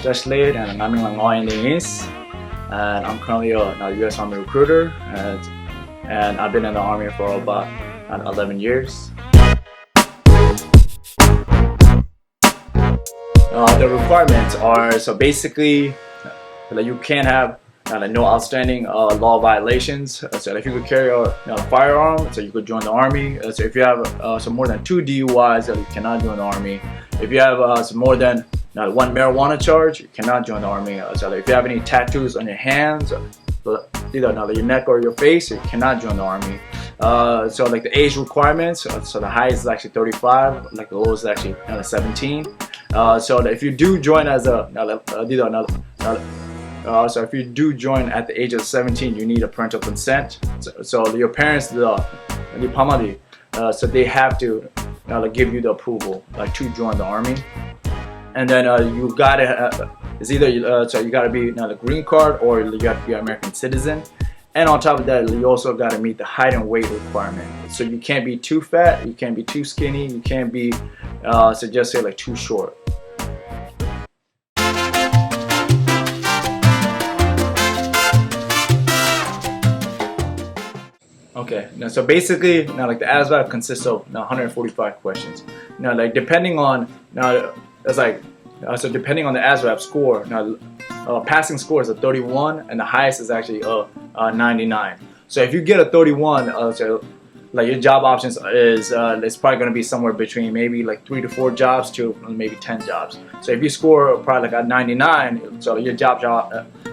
Just late, and I'm Ngawang Youten, and I'm currently a U.S. Army recruiter, and I've been in the Army for about 11 years. The requirements are, so basically, you can't have no outstanding law violations. So if you could carry a firearm, so you could join the Army. So if you have more than 2 DUIs, you cannot join the Army. If you have more than 1 marijuana charge, you cannot join the Army. So if you have any tattoos on your hands, either your neck or your face, you cannot join the Army. So the age requirements, so the highest is actually 35, the lowest is actually 17. So if you do join as so if you do join at the age of 17, you need a parental consent. So your parents, so they have to give you the approval to join the Army. And then you gotta it's either so you gotta be a green card, or you gotta be an American citizen. And on top of that, you also gotta meet the height and weight requirement. So you can't be too fat, you can't be too skinny, you can't be so just say too short. Okay, so basically, the ASVAB consists of 145 questions. Depending on so depending on the ASVAB score, passing score is a 31, and the highest is actually 99. So if you get a 31, so your job options is it's probably going to be somewhere between maybe 3 to 4 jobs to maybe 10 jobs. So if you score probably a 99, so your job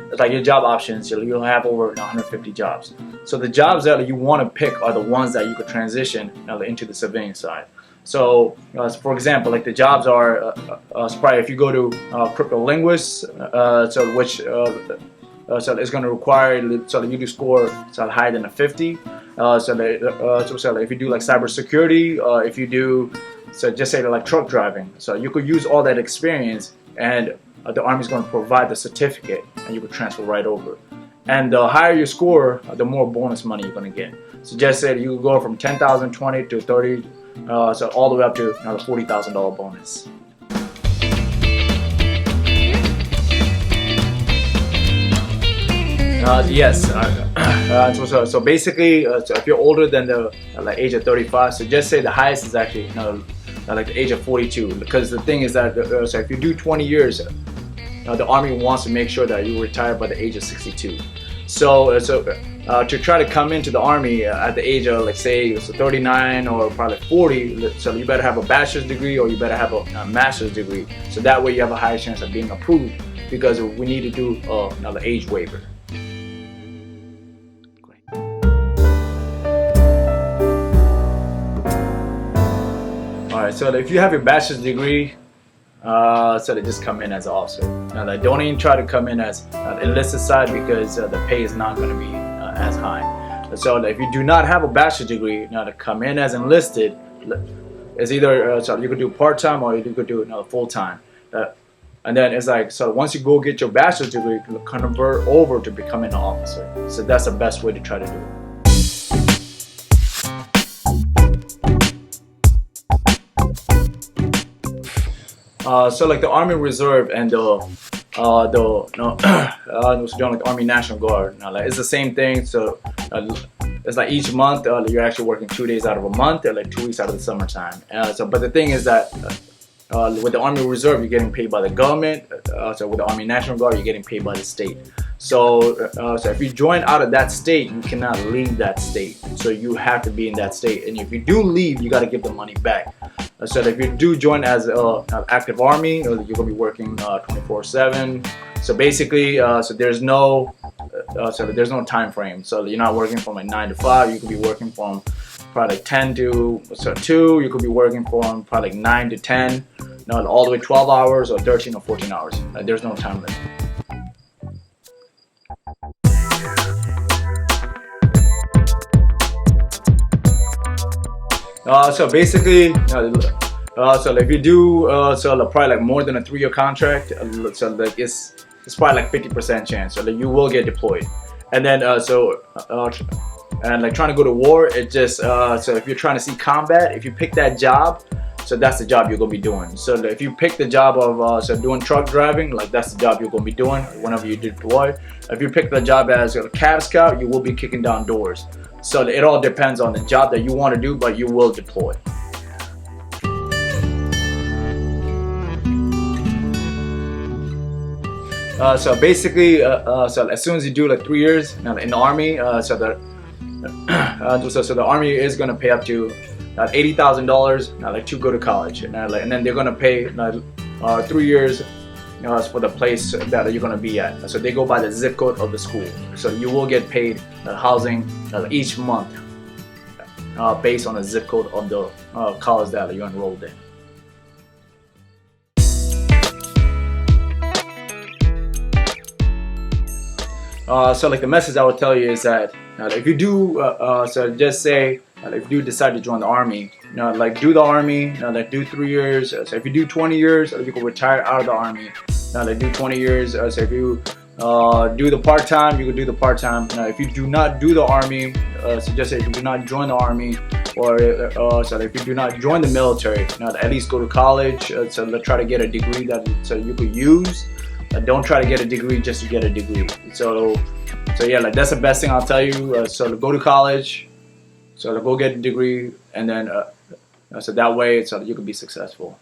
options, you'll have over 150 jobs. So the jobs that you want to pick are the ones that you could transition into the civilian side. So for example, the jobs are probably if you go to cryptolinguist, so which so it's going to require so that you do score higher than a 50. So if you do cybersecurity, if you do just say truck driving, so you could use all that experience, and the Army is going to provide the certificate, and you could transfer right over. And the higher your score, the more bonus money you're going to get. So just say you go from 10,020 to 30, so all the way up to the $40,000 bonus. Yes. So basically, so if you're older than the age of 35, so just say the highest is actually the age of 42. Because the thing is that so if you do 20 years, the Army wants to make sure that you retire by the age of 62. So to try to come into the Army at the age of say 39 or probably 40, so you better have a bachelor's degree or you better have a master's degree. So that way you have a higher chance of being approved, because we need to do another age waiver. Alright, so if you have your bachelor's degree, so they just come in as an officer. Now, don't even try to come in as enlisted side, because the pay is not going to be as high. So if you do not have a bachelor's degree, to come in as enlisted is either so you could do part-time or you could do full-time. And then it's so once you go get your bachelor's degree, you convert over to becoming an officer. So that's the best way to try to do it. So the Army Reserve and the Army National Guard, it's the same thing. So it's each month you're actually working 2 days out of a month, or 2 weeks out of the summertime. But the thing is that with the Army Reserve, you're getting paid by the government. So with the Army National Guard, you're getting paid by the state. So if you join out of that state, you cannot leave that state. So you have to be in that state. And if you do leave, you got to give the money back. So if you do join as an active Army, you're going to be working 24/7. So basically, so there's no time frame. So you're not working from 9 to 5. You could be working from probably 10 to 2. You could be working from probably 9 to 10. All the way 12 hours or 13 or 14 hours. There's no time limit. So basically, so if you do probably more than a 3-year contract, so it's probably 50% chance so that you will get deployed. And then and trying to go to war, it just so if you're trying to see combat, if you pick that job, so that's the job you're gonna be doing. So if you pick the job of so doing truck driving, like that's the job you're gonna be doing whenever you deploy. If you pick the job as a cab scout, you will be kicking down doors. So it all depends on the job that you want to do, but you will deploy. So basically, so as soon as you do like 3 years in the Army, so the Army is gonna pay up to $80,000 like to go to college, and then they're gonna pay 3 years for the place that you're gonna be at. So they go by the zip code of the school. So you will get paid housing each month based on the zip code of the college that you're enrolled in. So like the message I would tell you is that if you do, so just say if you do decide to join the Army, like do the Army, like do 3 years. So if you do 20 years, you can retire out of the Army. Like do 20 years. So if you do the part-time, you can do the part-time. If you do not do the Army, so just say if you do not join the Army, or so if you do not join the military, at least go to college. So try to get a degree that so you could use. Don't try to get a degree just to get a degree. So yeah, like that's the best thing I'll tell you. So to go to college, so to go get a degree, and then so that way, so you can be successful.